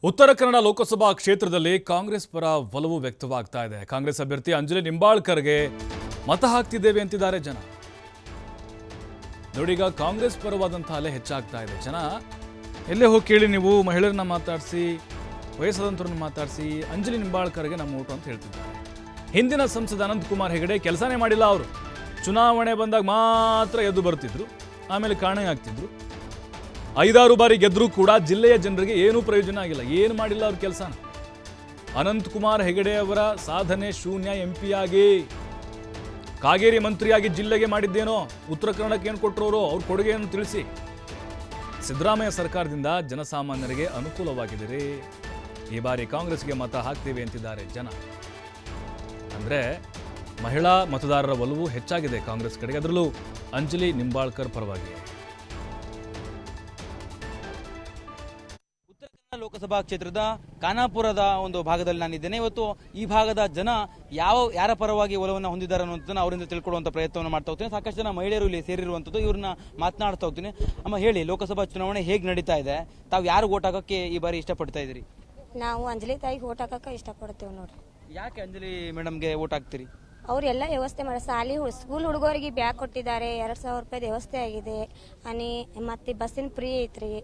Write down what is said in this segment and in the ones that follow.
ಉತ್ತರ ಕನ್ನಡ ಲೋಕಸಭಾ ಕ್ಷೇತ್ರದಲ್ಲಿ ಕಾಂಗ್ರೆಸ್ ಪರ ಒಲವು ವ್ಯಕ್ತವಾಗ್ತಾ ಇದೆ. ಕಾಂಗ್ರೆಸ್ ಅಭ್ಯರ್ಥಿ ಅಂಜಲಿ ನಿಂಬಾಳ್ಕರ್ಗೆ ಮತ ಹಾಕ್ತಿದ್ದೇವೆ ಅಂತಿದ್ದಾರೆ ಜನ. ನೋಡಿ, ಈಗ ಕಾಂಗ್ರೆಸ್ ಪರವಾದಂತಹ ಅಲೆ ಹೆಚ್ಚಾಗ್ತಾ ಇದೆ. ಜನ ಎಲ್ಲೇ ಹೋಗಿ ಕೇಳಿ, ನೀವು ಮಹಿಳೆಯರನ್ನ ಮಾತಾಡಿಸಿ, ವಯಸ್ಸಾದಂಥವ್ರನ್ನ ಮಾತಾಡಿಸಿ, ಅಂಜಲಿ ನಿಂಬಾಳ್ಕರ್ಗೆ ನಮ್ಮ ಓಟು ಅಂತ ಹೇಳ್ತಿದ್ದಾರೆ. ಹಿಂದಿನ ಸಂಸದ ಅನಂತಕುಮಾರ್ ಹೆಗಡೆ ಕೆಲಸನೇ ಮಾಡಿಲ್ಲ. ಅವರು ಚುನಾವಣೆ ಬಂದಾಗ ಮಾತ್ರ ಎದ್ದು ಬರ್ತಿದ್ರು, ಆಮೇಲೆ ಕಾಣೆ ಆಗ್ತಿದ್ರು. 5-6 ಬಾರಿ ಗೆದ್ದರೂ ಕೂಡ ಜಿಲ್ಲೆಯ ಜನರಿಗೆ ಏನೂ ಪ್ರಯೋಜನ ಆಗಿಲ್ಲ. ಏನು ಮಾಡಿಲ್ಲ ಅವ್ರ ಕೆಲಸ. ಅನಂತಕುಮಾರ್ ಹೆಗಡೆ ಅವರ ಸಾಧನೆ ಶೂನ್ಯ. MP ಆಗಿ, ಕಾಗೇರಿ ಮಂತ್ರಿಯಾಗಿ ಜಿಲ್ಲೆಗೆ ಮಾಡಿದ್ದೇನೋ, ಉತ್ತರ ಕನ್ನಡಕ್ಕೆ ಏನು ಕೊಟ್ಟರು, ಅವ್ರ ಕೊಡುಗೆಯನ್ನು ತಿಳಿಸಿ. ಸಿದ್ದರಾಮಯ್ಯ ಸರ್ಕಾರದಿಂದ ಜನಸಾಮಾನ್ಯರಿಗೆ ಅನುಕೂಲವಾಗಿದೆ. ಈ ಬಾರಿ ಕಾಂಗ್ರೆಸ್ಗೆ ಮತ ಹಾಕ್ತೀವಿ ಅಂತಿದ್ದಾರೆ ಜನ. ಅಂದರೆ ಮಹಿಳಾ ಮತದಾರರ ಒಲವು ಹೆಚ್ಚಾಗಿದೆ ಕಾಂಗ್ರೆಸ್ ಕಡೆಗೆ, ಅದರಲ್ಲೂ ಅಂಜಲಿ ನಿಂಬಾಳ್ಕರ್ ಪರವಾಗಿ. ಲೋಕಸಭಾ ಕ್ಷೇತ್ರದ ಖಾನಾಪುರದ ಒಂದು ಭಾಗದಲ್ಲಿ ನಾನಿದ್ದೇನೆ. ಇವತ್ತು ಈ ಭಾಗದ ಜನ ಯಾರ ಪರವಾಗಿ ಒಲವನ್ನು ಹೊಂದಿದ್ದಾರೆ ಅನ್ನೋದನ್ನ ಅವರಿಂದ ತಿಳ್ಕೊಳ್ಳುವಂತ ಪ್ರಯತ್ನವನ್ನು ಮಾಡ್ತಾ ಹೋಗ್ತೀನಿ. ಸಾಕಷ್ಟು ಜನ ಮಹಿಳೆಯರು ಇಲ್ಲಿ ಸೇರಿರುವಂತದ್ದು, ಇವ್ರನ್ನ ಮಾತನಾಡ್ತಾ ಹೋಗ್ತೀನಿ. ಅಮ್ಮ, ಹೇಳಿ, ಲೋಕಸಭಾ ಚುನಾವಣೆ ಹೇಗೆ ನಡೀತಾ ಇದೆ? ತಾವು ಯಾರು ಓಟ್ ಹಾಕಕ್ಕೆ ಈ ಬಾರಿ ಇಷ್ಟಪಡ್ತಾ ಇದ್ದೀರಿ? ನಾವು ಅಂಜಲಿ ತಾಯಿಗೆ ಓಟ್ ಹಾಕಕ್ಕೆ ಇಷ್ಟಪಡ್ತೇವೆ ನೋಡ್ರಿ. ಯಾಕೆ ಅಂಜಲಿ ಮೇಡಮ್ಗೆ ಓಟ್ ಹಾಕ್ತೀರಿ? ಅವ್ರೆಲ್ಲ ವ್ಯವಸ್ಥೆ ಮಾಡಿ, ಸ್ಕೂಲ್ ಹುಡುಗರಿಗೆ ಬ್ಯಾಗ್ ಕೊಟ್ಟಿದ್ದಾರೆ, 2,000 ರೂಪಾಯಿ ವ್ಯವಸ್ಥೆ ಆಗಿದೆ. ಮತ್ತೆ ಬಸ್ಸಿನ ಫ್ರೀ ಐತ್ರಿ,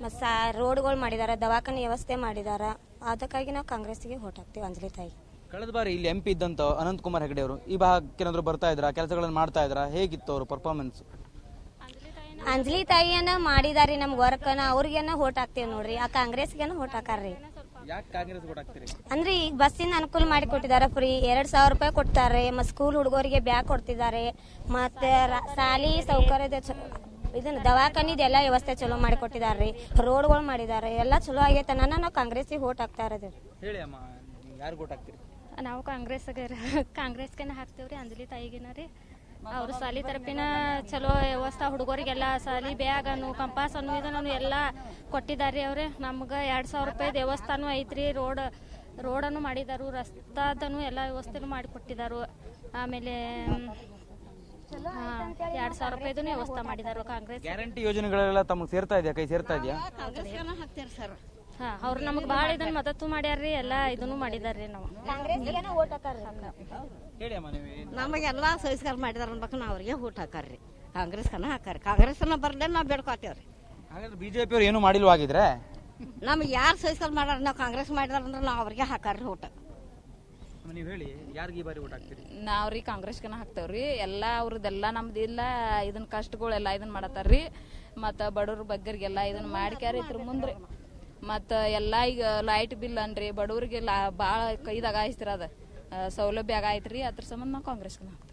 ಮತ್ತು ರೋಡ್ಗಳು ಮಾಡಿದ್ದಾರೆ, ದವಾಖಾನೆ ವ್ಯವಸ್ಥೆ ಮಾಡಿದಾರ. ಅದಕ್ಕಾಗಿ ನಾವು ಕಾಂಗ್ರೆಸ್ಗೆ ಓಟ್ ಹಾಕ್ತೀವಿ, ಅಂಜಲಿ ತಾಯಿ. ಕಳೆದ ಬಾರಿ ಇಲ್ಲಿ MP ಇದ್ದಂತ ಅನಂತಕುಮಾರ್ ಹೆಗಡೆ ಅವರು ಈ ಭಾಗಕ್ಕೆ ಏನಾದ್ರು ಬರ್ತಾ ಇದ್ರ, ಕೆಲಸಗಳನ್ನು ಮಾಡ್ತಾ ಇದ್ರ, ಹೇಗಿತ್ತು ಅವ್ರ ಪರ್ಫಾರ್ಮೆನ್ಸ್? ಅಂಜಲಿ ತಾಯಿಯನ್ನ ಮಾಡಿದಾರಿ ನಮ್ಗೆ ವರ್ಕನ, ಅವ್ರಿಗೇನ ಓಟ್ ಹಾಕ್ತೇವೆ ನೋಡ್ರಿ. ಆ ಕಾಂಗ್ರೆಸ್ಗೆನ ಓಟ್ ಹಾಕಾರ್ರಿ. ಯಾಕೆ ಕಾಂಗ್ರೆಸ್ ಓಟ್ ಹಾಕ್ತೀರಿ? ಅಂದ್ರೆ ಈಗ ಬಸ್ಸಿನ ಅನುಕೂಲ ಮಾಡಿ ಕೊಟ್ಟಿದ್ದಾರೆ, ಫ್ರೀ 2,000 ರೂಪಾಯಿ ಕೊಡ್ತಾರೆ. ಮತ್ತು ಸ್ಕೂಲ್ ಹುಡುಗರಿಗೆ ಬ್ಯಾಗ್ ಕೊಡ್ತಿದ್ದಾರೆ, ಮತ್ತೆ ಸಾಲಿ ಸೌಕರ್ಯದ ಇದನ್ನ ದವಾಖಾನಿದೆಲ್ಲ ವ್ಯವಸ್ಥೆ ಚಲೋ ಮಾಡಿ ಕೊಟ್ಟಿದಾರ್ರಿ, ರೋಡ್ಗಳು ಮಾಡಿದ್ದಾರೆ, ಎಲ್ಲ ಚಲೋ ಆಗೈತೆ. ನಾವು ಕಾಂಗ್ರೆಸ್ಗೆ ಓಟ್ ಹಾಕ್ತಾ ಇರೋದು. ಹೇಳಿ ಅಮ್ಮ, ಯಾರು ಓಟ್ ಹಾಕ್ತೀರಿ? ನಾವು ಕಾಂಗ್ರೆಸ್ಗೆ ಹಾಕ್ತೇವ್ರಿ, ಅಂಜಲಿ ತಾಯಿಗೆನ ರೀ. ಅವ್ರು ಸಾಲಿ ತರಪಿನ ಚಲೋ ವ್ಯವಸ್ಥೆ, ಹುಡುಗರಿಗೆಲ್ಲ ಸಾಲಿ ಬ್ಯಾಗನ್ನು, ಕಂಪಾಸ್ ಅನ್ನು ಇದನ್ನು ಎಲ್ಲ ಕೊಟ್ಟಿದ್ದಾರೆ ಅವ್ರೆ. ನಮ್ಗೆ 2,000 ರೂಪಾಯಿ ದೇವಸ್ಥಾನ ಐತ್ರಿ, ರೋಡನ್ನು ಮಾಡಿದಾರು, ರಸ್ತಾದನು ಎಲ್ಲ ವ್ಯವಸ್ಥೆನೂ ಮಾಡಿ ಕೊಟ್ಟಿದ್ದಾರೆ. ಆಮೇಲೆ 2,000 ರೂಪಾಯಿದು ವ್ಯವಸ್ಥೆ ಮಾಡಿದಾರು. ಕಾಂಗ್ರೆಸ್ ಗ್ಯಾರಂಟಿ ಯೋಜನೆಗಳೆಲ್ಲ ತಮಗೆ ಸೇರ್ತಾ ಇದೆಯಾ, ಕೈ ಸೇರ್ತಾ ಇದೆಯಾ? ಅವ್ರು ನಮ್ಗೆ ಭಾಳ ಇದನ್ನ ಮದತ್ತು ಮಾಡ್ಯಾರ್ರಿ, ಎಲ್ಲ ಇದನ್ನು ಮಾಡಿದಾರ್ರಿ. ನಾವು ಹೇಳಿ ಅಮ್ಮ, ನೀವು ನಮಗೆಲ್ಲ ಸಹಿಸ್ಕಾರ ಮಾಡಿದಾರ ಅನ್ಬೇಕು, ನಾವು ಅವ್ರಿಗೆ ಊಟ ಹಾಕಾರ್ರಿ. ಕಾಂಗ್ರೆಸ್ಕನ ಹಾಕಾರಿ, ಕಾಂಗ್ರೆಸ್ನ ಬರ್ದೇ ನಾವು ಬೇಡ್ಕೋತೇವ್ರಿ. ಹಾಗಾದ್ರೆ BJP ಅವ್ರು ಏನು ಮಾಡಿಲ್ವಾಗಿದ್ರೆ ನಮ್ಗೆ ಯಾರು ಸಹಿಸ್ಕಾರ ಮಾಡ್ಯಾರ, ನಾವು ಕಾಂಗ್ರೆಸ್ ಮಾಡಿದಾರಂದ್ರೆ ನಾವು ಅವ್ರಿಗೆ ಹಾಕಾರ್ರಿ ಊಟ. ನೀವು ಹೇಳಿ, ಯಾರಿಗೆ ಈ ಬಾರಿ ಓಟ್ ಹಾಕ್ತೀರಿ? ನಾವ್ರಿ ಕಾಂಗ್ರೆಸ್ಗೆನ ಹಾಕ್ತೇವ್ರಿ. ಎಲ್ಲ ಅವ್ರದ್ದೆಲ್ಲ ನಮ್ದಿಲ್ಲ ಇದನ್ನ ಕಷ್ಟಗಳೆಲ್ಲ ಇದನ್ನ ಮಾಡತ್ತಾರ್ರಿ. ಮತ್ತು ಬಡವ್ರ ಬಗ್ಗರಿಗೆಲ್ಲ ಇದನ್ನ ಮಾಡ್ಕ್ಯಾರ ಇದ್ರ ಮುಂದ್ರಿ. ಮತ್ತು ಎಲ್ಲ ಈಗ ಲೈಟ್ ಬಿಲ್ ಅನ್ರಿ ಬಡವ್ರಿಗೆ ಭಾಳ ಇದಾಗ ಆಯ್ತಿರ, ಅದ ಸೌಲಭ್ಯ ಆಗೈತ್ರಿ. ಅದ್ರ ಸಂಬಂಧ ನಾವು ಕಾಂಗ್ರೆಸ್ಗೆ ಹಾಕ್ತೇವೆ.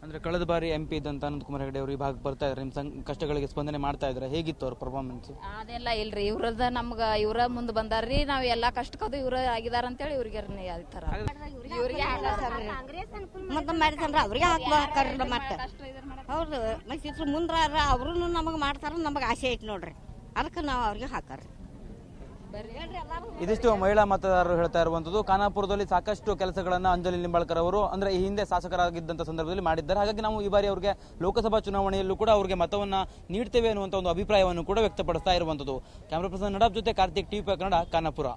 ಅಂದ್ರೆ ಕಳೆದ ಬಾರಿ MP ಇದ್ದಂತ ಅನಂತಕುಮಾರ್ ಹೆಗಡೆ ಅವರು ಈ ಭಾಗಕ್ಕೆ ಬರ್ತಾ ಇದ್ದಾರೆ, ನಿಮ್ಮ ಕಷ್ಟಗಳಿಗೆ ಸ್ಪಂದನೆ ಮಾಡ್ತಾ ಇದ್ದಾರೆ, ಹೇಗಿತ್ತು ಅವ್ರ ಪರ್ಫಾರ್ಮೆನ್ಸ್? ಅದೆಲ್ಲ ಇಲ್ರಿ, ಇವ್ರದ ನಮ್ಗೆ ಇವ್ರ ಮುಂದೆ ಬಂದಾರ್ರಿ. ನಾವು ಎಲ್ಲಾ ಕಷ್ಟಕ್ಕದು ಇವ್ರ ಆಗಿದಾರ ಅಂತೇಳಿ ಇವ್ರಿಗೆ ತರ ಇವ್ರಿಗೆ ಮತ್ತೆ ಮಾಡಿದಂದ್ರೆ ಅವ್ರಿಗೆ ಹಾಕ್ರಿ. ಮತ್ತೆ ಅವ್ರು ಮತ್ತೆ ಮುಂದ್ರ ಅವ್ರು ನಮಗೆ ಮಾಡ್ತಾರ, ನಮಗೆ ಆಸೆ ಐತಿ ನೋಡ್ರಿ, ಅದಕ್ಕೆ ನಾವು ಅವ್ರಿಗೆ ಹಾಕಾರ್ರಿ. ಇದಿಷ್ಟು ಮಹಿಳಾ ಮತದಾರರು ಹೇಳ್ತಾ ಇರುವಂತದ್ದು. ಖಾನಾಪುರದಲ್ಲಿ ಸಾಕಷ್ಟು ಕೆಲಸಗಳನ್ನ ಅಂಜಲಿ ನಿಂಬಾಳ್ಕರ್ ಅವರು ಅಂದ್ರೆ ಈ ಹಿಂದೆ ಶಾಸಕರಾಗಿದ್ದಂತ ಸಂದರ್ಭದಲ್ಲಿ ಮಾಡಿದ್ದಾರೆ. ಹಾಗಾಗಿ ನಾವು ಈ ಬಾರಿ ಅವರಿಗೆ ಲೋಕಸಭಾ ಚುನಾವಣೆಯಲ್ಲೂ ಕೂಡ ಅವರಿಗೆ ಮತವನ್ನ ನೀಡ್ತೇವೆ ಅನ್ನುವಂತ ಒಂದು ಅಭಿಪ್ರಾಯವನ್ನು ಕೂಡ ವ್ಯಕ್ತಪಡಿಸ್ತಾ ಇರುವಂತದ್ದು. ಕ್ಯಾಮರಾ ಪರ್ಸನ್ ನಡಾಬ್ ಜೊತೆ ಕಾರ್ತಿಕ್, TV ಕನ್ನಡ, ಖಾನಾಪುರ.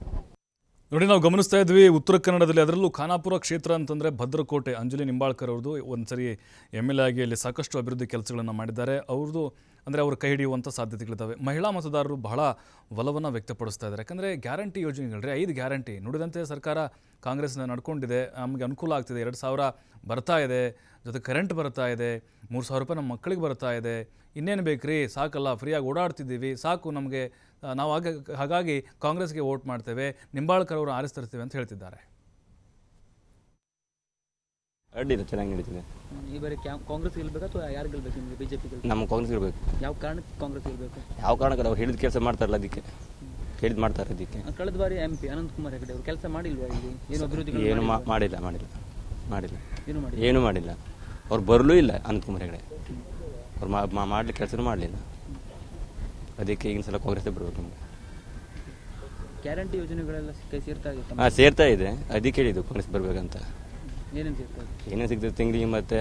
ನೋಡಿ, ನಾವು ಗಮನಿಸ್ತಾ ಇದ್ವಿ ಉತ್ತರ ಕನ್ನಡದಲ್ಲಿ, ಅದರಲ್ಲೂ ಖಾನಾಪುರ ಕ್ಷೇತ್ರ ಅಂತಂದರೆ ಭದ್ರಕೋಟೆ. ಅಂಜಲಿ ನಿಂಬಾಳ್ಕರ್ ಅವ್ರದ್ದು ಒಂದ್ಸರಿ MLA ಆಗಿ ಅಲ್ಲಿ ಸಾಕಷ್ಟು ಅಭಿವೃದ್ಧಿ ಕೆಲಸಗಳನ್ನು ಮಾಡಿದ್ದಾರೆ. ಅವ್ರದ್ದು ಅಂದರೆ ಅವರು ಕೈ ಹಿಡಿಯುವಂಥ ಸಾಧ್ಯತೆಗಳಿದ್ದಾವೆ. ಮಹಿಳಾ ಮತದಾರರು ಬಹಳ ಒಲವನ್ನು ವ್ಯಕ್ತಪಡಿಸ್ತಾ ಇದ್ದಾರೆ. ಯಾಕಂದರೆ ಗ್ಯಾರಂಟಿ ಯೋಜನೆಗಳ್ರಿ, 5 ಗ್ಯಾರಂಟಿ ನುಡಿದಂತೆ ಸರ್ಕಾರ ಕಾಂಗ್ರೆಸ್ನ ನಡ್ಕೊಂಡಿದೆ. ನಮಗೆ ಅನುಕೂಲ ಆಗ್ತಿದೆ. 2,000 ಬರ್ತಾ ಇದೆ, ಜೊತೆ ಕರೆಂಟ್ ಬರ್ತಾ ಇದೆ, 3,000 ರೂಪಾಯಿ ನಮ್ಮ ಮಕ್ಕಳಿಗೆ ಬರ್ತಾ ಇದೆ. ಇನ್ನೇನು ಬೇಕ್ರಿ, ಸಾಕಲ್ಲ, ಫ್ರೀಯಾಗಿ ಓಡಾಡ್ತಿದ್ದೀವಿ, ಸಾಕು ನಮಗೆ, ನಾವು ಹಾಗಾಗಿ ಕಾಂಗ್ರೆಸ್ಗೆ ವೋಟ್ ಮಾಡ್ತೇವೆ, ನಿಂಬಾಳ್ಕರ್ ಅವರು ಆರಿಸ್ತರ್ತೀವಿ ಅಂತ ಹೇಳ್ತಿದ್ದಾರೆ. ಅಡ್ಡಿಲ್ಲ, ಚೆನ್ನಾಗಿ ನಡೀತಿದೆ. ಈ ಬಾರಿ ಕಾಂಗ್ರೆಸ್ ಗೆಲ್ಬೇಕಾ ಅಥವಾ ಯಾರು ಗೆಲ್ಬೇಕು? ನಿಮಗೆ BJP ಗೆಲ್ಬೇಕು? ನಮ್ಮ ಕಾಂಗ್ರೆಸ್ ಗೆಲ್ಬೇಕು. ಯಾವ ಕಾರಣಕ್ಕೆ ಕಾಂಗ್ರೆಸ್ ಗೆಲ್ಬೇಕು? ಯಾವ ಕಾರಣಕ್ಕೆ ಅವ್ರು ಹೇಳಿದ ಕೆಲಸ ಮಾಡ್ತಾರಲ್ಲ, ಅದಕ್ಕೆ ಹೇಳಿದ್ ಮಾಡ್ತಾರೆ. ಅದಕ್ಕೆ ಕಳೆದ ಬಾರಿ MP ಅನಂತಕುಮಾರ್ ಹೆಗಡೆ ಅವರು ಕೆಲಸ ಮಾಡಿಲ್ವಾ ಇಲ್ಲಿ? ಏನು ಅಭಿವೃದ್ಧಿ ಏನು ಮಾಡಿಲ್ಲ. ಅವ್ರು ಬರಲೂ ಇಲ್ಲ ಅನಂತಕುಮಾರ್ ಹೆಗಡೆ. ಅವ್ರು ಮಾಡ್ಲಿಕ್ಕೆ ಕೆಲಸನೂ ಮಾಡಲಿಲ್ಲ. ಅದಕ್ಕೆ ಈಗಿನ ಸಲ ಕಾಂಗ್ರೆಸ್ಸೇ ಬರಬೇಕು ನಮಗೆ. ಗ್ಯಾರಂಟಿ ಯೋಜನೆಗಳೆಲ್ಲ ಸೇರ್ತಾ ಇದೆ? ಸೇರ್ತಾ ಇದೆ, ಅದಕ್ಕೆ ಹೇಳಿದ್ದು ಕಾಂಗ್ರೆಸ್ ಬರ್ಬೇಕಂತ. ಏನೇನು ಸೇರ್ತಾ ಇದೆ? ಏನೇನು ಸಿಗ್ತದೆ ತಿಂಗಳಿಗೆ, ಮತ್ತೆ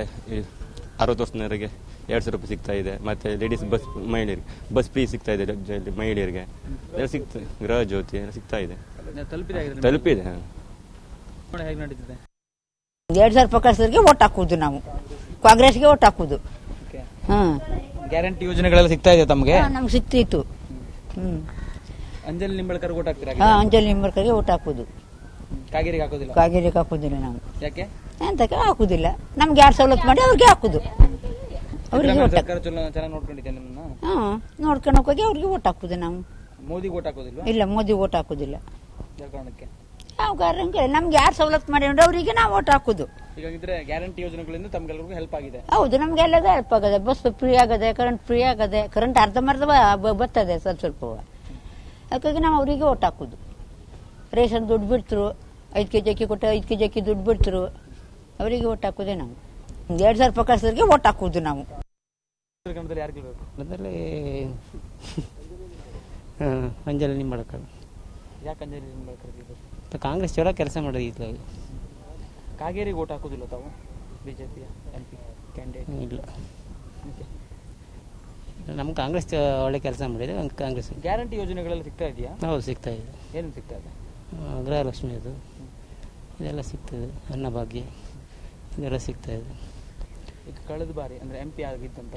60 ವರ್ಷದವರೆಗೆ 2,000 ರೂಪಾಯಿ ಸಿಗ್ತಾ ಇದೆ. ಮತ್ತೆ ಲೇಡೀಸ್ ಮಹಿಳೆಯರಿಗೆ ಬಸ್ ಫ್ರೀ ಸಿಗ್ತಾ ಇದೆ ಮಹಿಳೆಯರಿಗೆ ಎಲ್ಲ ಸಿಗ್ತದೆ. ಗೃಹ ಜ್ಯೋತಿ ಎಲ್ಲ ಸಿಗ್ತಾ ಇದೆ, ತಲುಪಿದೆ. ಹೇಗೆ ನಡೀತಿದೆ? 2,000 ರೂಪಾಯಿ ಕಳಿಸಿದ್ರೆ ಓಟ್ ಹಾಕುದು, ನಾವು ಕಾಂಗ್ರೆಸ್ಗೆ ಓಟ್ ಹಾಕುದು. ಗ್ಯಾರಂಟಿ ಯೋಜನೆಗಳೆಲ್ಲ ಸಿಗ್ತಾ ಇದೆ ತಮಗೆ? ನಮ್ಗೆ ಸಿಕ್ತಿತ್ತು. ಅಂಜಲಿ ನಿಂಬಳ್ಕರ್ ಓಟ್ ಹಾಕ್ತೀರಾ? ಅಂಜಲಿ ನಿಂಬಳ್ಕರ್ಗೆ ಓಟ್ ಹಾಕುದು. ಕಾಗೇರಿಗೆ ಹಾಕೋದಿಲ್ಲ? ಕಾಗೇರಿಗೆ ಹಾಕುದಿಲ್ಲ ನಾವು. ಯಾಕೆ? ಎಂತಕ್ಕೆ ಹಾಕುದಿಲ್ಲ, ನಮ್ಗೆ ಯಾರು ಸವಲತ್ತು ಮಾಡಿ ಅವ್ರಿಗೆ ಹಾಕುದು. ಅವ್ರಿಗೆ ಓಟ್ ಸರ್ಕಾರ ಚೆನ್ನಾಗಿ ನೋಡ್ಕೊಂಡಿದ್ದೆ ನಿಮ್ಮನ್ನ? ನೋಡ್ಕೊಂಡು ಹೋಗಿ ಅವ್ರಿಗೆ ಓಟ್ ಹಾಕುದು ನಾವು. ಮೋದಿ ಓಟ್ ಹಾಕೋದಿಲ್ವಾ? ಇಲ್ಲ, ಮೋದಿ ಓಟ್ ಹಾಕುದಿಲ್ಲ. ಯಾವ ಕಾರಣಕ್ಕೆ? ಯಾವ ಕಾರಣಕ್ಕೆ? ನಮ್ಗೆ ಯಾರು ಸವಲತ್ತು ಮಾಡಿ ಅವರಿಗೆ ನಾವು ಓಟ್ ಹಾಕುದು. ಹೀಗಾಗಿದ್ರೆ ಗ್ಯಾರಂಟಿ ಯೋಜನೆಗಳಿಂದ ತಮ್ಗೆಲ್ಲರಿಗೂ ಹೆಲ್ಪ್ ಆಗಿದೆ? ಹೌದು, ನಮ್ಗೆಲ್ಲದ ಹೆಲ್ಪ್ ಆಗದೆ. ಬಸ್ ಫ್ರೀ ಆಗದೆ, ಕರೆಂಟ್ ಫ್ರೀ ಆಗದೆ. ಕರೆಂಟ್ ಅರ್ಧಂಬರ್ಧ ಬರ್ತದೆ ಸ್ವಲ್ಪ. ಅದಕ್ಕಾಗಿ ನಾವು ಅವರಿಗೆ ಓಟ್ ಹಾಕುದು. ರೇಷನ್ ದುಡ್ಡು ಬಿಡ್ತರು, 5 kg ಅಕ್ಕಿ ಕೊಟ್ಟು 5 kg ಅಕ್ಕಿ ದುಡ್ಡು ಬಿಡ್ತರು, ಅವರಿಗೆ ಓಟ್ ಹಾಕುದೇ ನಾವು. 2,000 ರೂಪಾಯಿ ಕಳಿಸಿದ್ರೆ ಓಟ್ ಹಾಕುದು ನಾವು. ಯಾರು ಗೆಲ್ಬೇಕು? ಮೊದಲೇ ಅಂಜಲಿ ನಿಂಬಳ್ಕರ್. ಯಾಕೆ ಅಂಜಲಿ ನಿಂಬಳ್ಕರ್ ಗೆಲ್ಬೇಕು? ಕಾಂಗ್ರೆಸ್ ಚಲೋ ಕೆಲಸ ಮಾಡಿದ್ರು. ಕಾಗೇರಿಗೆ ಓಟ್ ಹಾಕೋದಿಲ್ಲ ತಾವು? ಬಿಜೆಪಿಯ MP ಕ್ಯಾಂಡಿಡೇಟ್ ಇಲ್ಲ, ನಮ್ಮ ಕಾಂಗ್ರೆಸ್ ಒಳ್ಳೆ ಕೆಲಸ ಮಾಡಿದೆ. ಕಾಂಗ್ರೆಸ್ ಗ್ಯಾರಂಟಿ ಯೋಜನೆಗಳೆಲ್ಲ ಸಿಗ್ತಾ ಇದೆಯಾ? ಹೌದು, ಸಿಗ್ತಾ ಇದೆ. ಏನು ಸಿಗ್ತಾ ಇದೆ? ಗೃಹಲಕ್ಷ್ಮಿ ಅದು ಇದೆಲ್ಲ ಸಿಗ್ತದೆ. ಅನ್ನಭಾಗ್ಯ ಇದೆಲ್ಲ ಸಿಗ್ತಾ ಇದೆ. ಈಗ ಕಳೆದ ಬಾರಿ ಅಂದ್ರೆ MP ಆಗಿದ್ದಂತ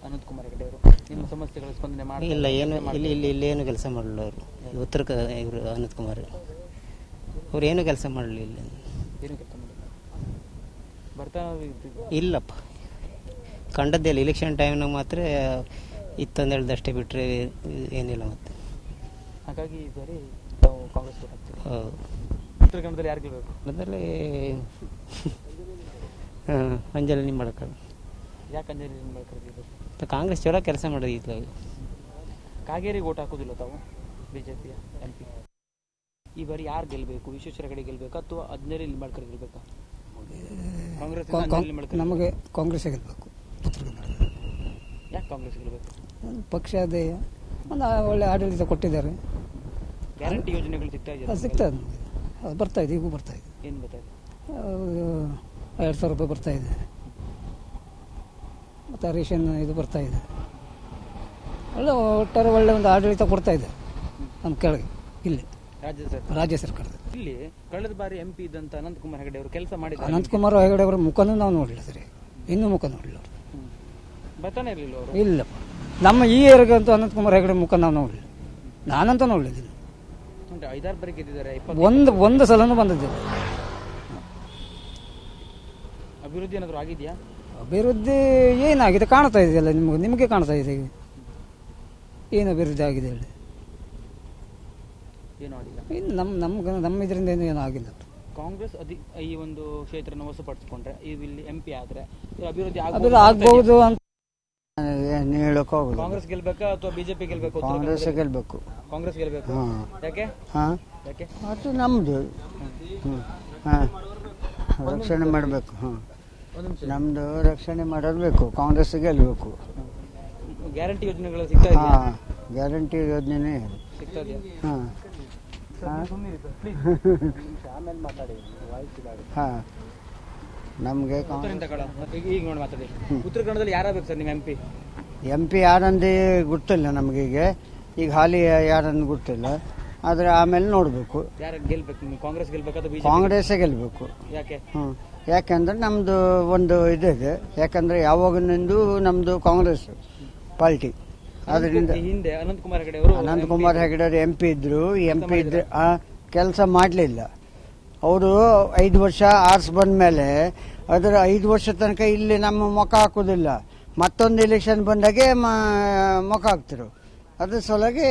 ಅನಂತ್ ಕುಮಾರ್ ಹೆಗಡೆ ಅವರು ನಿಮ್ಮ ಸಮಸ್ಯೆಗಳ ಸ್ಪಂದನೆ ಮಾಡಿ? ಇಲ್ಲ, ಏನು ಇಲ್ಲಿ ಏನು ಕೆಲಸ ಮಾಡಲಿಲ್ಲ ಅವರು. ಉತ್ತರ ಇವರು ಅನಂತ್ ಕುಮಾರ್ ಅವ್ರು ಏನು ಕೆಲಸ ಮಾಡಲಿಲ್ಲ. ಏನು ಕೆಲಸ ಮಾಡಿಲ್ಲ? ಬರ್ತಾ ಇಲ್ಲಪ್ಪ, ಕಂಡದ್ದಿಲ್ಲ. ಇಲೆಕ್ಷನ್ ಟೈಮ್ನಾಗ ಮಾತ್ರ ಇತ್ತಂದು ಹೇಳ್ದಷ್ಟೇ ಬಿಟ್ಟರೆ ಏನಿಲ್ಲ. ಮತ್ತೆ ಹಾಗಾಗಿ ಈ ಬಾರಿ ನಾವು ಕಾಂಗ್ರೆಸ್ ಓಟ್ ಹಾಕ್ತೀವಿ. ಹೌದು. ಉತ್ತರ ಕನ್ನಡದಲ್ಲಿ ಯಾರು ಗೆಲ್ಬೇಕು? ಮೊದಲೇ ಅಂಜಲಿ ನಿಂಬಳ್ಕರ್. ಯಾಕೆ ಅಂಜಲಿ ನಿಂಬಳ್ಕರ್ ಗೆಲ್ಬೇಕು? ಕಾಂಗ್ರೆಸ್ ಚಲೋ ಕೆಲಸ ಮಾಡಿದ್ರು. ಕಾಗೇರಿಗೆ ಓಟ್ ಹಾಕೋದಿಲ್ಲ ತಾವು? ಬಿಜೆಪಿಯ MP ಈ ಬಾರಿ ಯಾರು ಗೆಲ್ಬೇಕು? ವಿಶ್ವೇಶ್ವರ ಹೆಗಡೆ ಗೆಲ್ಬೇಕಾ ಅಥವಾ ಅಂಜಲಿ ನಿಂಬಳ್ಕರ್ ಗೆಲ್ಬೇಕಾ? ಕಾಂಗ್ರೆಸ್ ನಮಗೆ ಕಾಂಗ್ರೆಸ್ ಗೆಲ್ಬೇಕು. ಯಾಕೆ ಕಾಂಗ್ರೆಸ್ ಗೆಲ್ಬೇಕು? ಪಕ್ಷ ಅದೇ ಒಂದು ಒಳ್ಳೆ ಆಡಳಿತ ಕೊಟ್ಟಿದ್ದಾರೆ. ಗ್ಯಾರಂಟಿ ಯೋಜನೆಗಳು ಸಿಗ್ತಾ ಇದೆ? ಸಿಗ್ತದೆ ನಮಗೆ, ಅದು ಬರ್ತಾ ಇದೆ, ಈಗೂ ಬರ್ತಾ ಇದೆ. ಏನು ಬರ್ತಾ ಇದೆ? 2,000 ರೂಪಾಯಿ ಬರ್ತಾ ಇದೆ. ಮತ್ತು ರೇಷನ್ ಇದು ಬರ್ತಾ ಇದೆ. ಒಟ್ಟಾರೆ ಒಳ್ಳೆ ಒಂದು ಆಡಳಿತ ಕೊಡ್ತಾ ಇದೆ ನಮ್ಮ ಕೆಳಗೆ ಇಲ್ಲಿ ರಾಜ್ಯ ಸರ್ಕಾರದ. ಇಲ್ಲಿ ಕಳೆದ ಬಾರಿ MP ಇದ್ದಂತ ಅನಂತ್ ಕುಮಾರ್ ಹೆಗಡೆ ಅವರು ಕೆಲಸ ಮಾಡಿದ್ದಾರೆ. ಅನಂತ್ ಕುಮಾರ್ ಹೆಗಡೆ ಅವರ ಮುಖನೂ ನಾವು ನೋಡಲಿಲ್ಲ ಸರಿ, ಇನ್ನೂ ಮುಖ ನೋಡಲಿಲ್ಲ ಅವರು. ಬರ್ತಾನೆ ಇರಲಿಲ್ಲ ಅವರು? ಇಲ್ಲಪ್ಪ, ನಮ್ಮ ಈ ಏರಿಯಾಗಂತೂ ಅನಂತ್ ಕುಮಾರ್ ಹೆಗಡೆ ಮುಖ ನಾವು ನೋಡಲಿಲ್ಲ. ನಾನಂತೂ ನೋಡಲಿಲ್ಲ. 5-6 ಬಾರಿ ಗೆದ್ದಿದ್ದಾರೆ. ಒಂದು ಸಲನೂ ಬಂದದ್ದಿಲ್ಲ. ಅಭಿವೃದ್ಧಿ ಏನಾದರೂ ಆಗಿದೆಯಾ? ಅಭಿವೃದ್ಧಿ ಏನಾಗಿದೆ ಕಾಣ್ತಾ ಇದೆಯಲ್ಲ ನಿಮಗೆ ಕಾಣ್ತಾ ಇದೆ. ಏನು ಅಭಿವೃದ್ಧಿ ಆಗಿದೆ ಹೇಳಿ? ಏನು ಆಗಿಲ್ಲ. ನಮ್ಮ ಇದರಿಂದ ಏನು ಆಗಿಲ್ಲ. ಕಾಂಗ್ರೆಸ್ ಈ ಒಂದು ಕ್ಷೇತ್ರನ ವಶಪಡಿಸಿಕೊಂಡ್ರೆ ಇಲ್ಲಿ MP ಆದ್ರೆ ಅಭಿವೃದ್ಧಿ ಆಗ್ಬಹುದು ಅಂತ ಹೇಳಕ್ ಹೋಗುದು. ಕಾಂಗ್ರೆಸ್ ಗೆಲ್ಬೇಕಾ ಅಥವಾ ಬಿಜೆಪಿ ಗೆಲ್ಬೇಕು? ಕಾಂಗ್ರೆಸ್ ಗೆಲ್ಬೇಕು. ಕಾಂಗ್ರೆಸ್ ಗೆಲ್ಬೇಕು. ಯಾಕೆ? ಯಾಕೆ? ಅದು ನಮ್ದು ರಕ್ಷಣೆ ಮಾಡಬೇಕು. ನಮ್ದು ರಕ್ಷಣೆ ಮಾಡಬೇಕು. ಕಾಂಗ್ರೆಸ್ ಗೆಲ್ಬೇಕು. ಗ್ಯಾರಂಟಿ ಯೋಜನೆಗಳು ಸಿಗ್ತಾ ಇದೆಯಾ? ಗ್ಯಾರಂಟಿ ಯೋಜನೆ ಸಿಗ್ತಾ ಇದೆಯಾ? ನಮ್ಗೆ ಈಗ ನೋಡಿ ಮಾತಾಡಿ. ಉತ್ತರ ಕನ್ನಡದಲ್ಲಿ ಯಾರಾಗಬೇಕು ಸರ್ ನಿಮ್ಮ MP ಯಾರಂದೇ ಗೊತ್ತಿಲ್ಲ ನಮಗೀಗ. ಈಗ ಹಾಲಿ ಯಾರನ್ನು ಗೊತ್ತಿಲ್ಲ, ಆದ್ರೆ ಆಮೇಲೆ ನೋಡ್ಬೇಕು. ಯಾರು ಗೆಲ್ಬೇಕು? ಕಾಂಗ್ರೆಸ್ ಗೆಲ್ಬೇಕಾದ್ರೆ ಕಾಂಗ್ರೆಸ್ ಗೆಲ್ಬೇಕು. ಯಾಕೆ? ಯಾಕಂದ್ರೆ ನಮ್ದು ಒಂದು ಇದೆ. ಯಾಕಂದ್ರೆ ಯಾವಾಗನಿಂದ ನಮ್ದು ಕಾಂಗ್ರೆಸ್ ಪಾರ್ಟಿ. ಅದರಿಂದ ಹಿಂದೆ ಅನಂತ್ ಕುಮಾರ್ ಹೆಗಡೆ ಅವರು MP ಇದ್ರು. MP ಇದ್ರೆ ಕೆಲಸ ಮಾಡಲಿಲ್ಲ ಅವರು. 5 ವರ್ಷ ಆರ್ಸ್ ಬಂದ ಮೇಲೆ ಅದರ 5 ವರ್ಷ ತನಕ ಇಲ್ಲಿ ನಮ್ಮ ಮುಖ ಹಾಕುದಿಲ್ಲ. ಮತ್ತೊಂದು ಎಲೆಕ್ಷನ್ ಬಂದಾಗೆ ಮುಖ ಹಾಕ್ತಿರು. ಅದ್ರ ಸಲುವಾಗಿ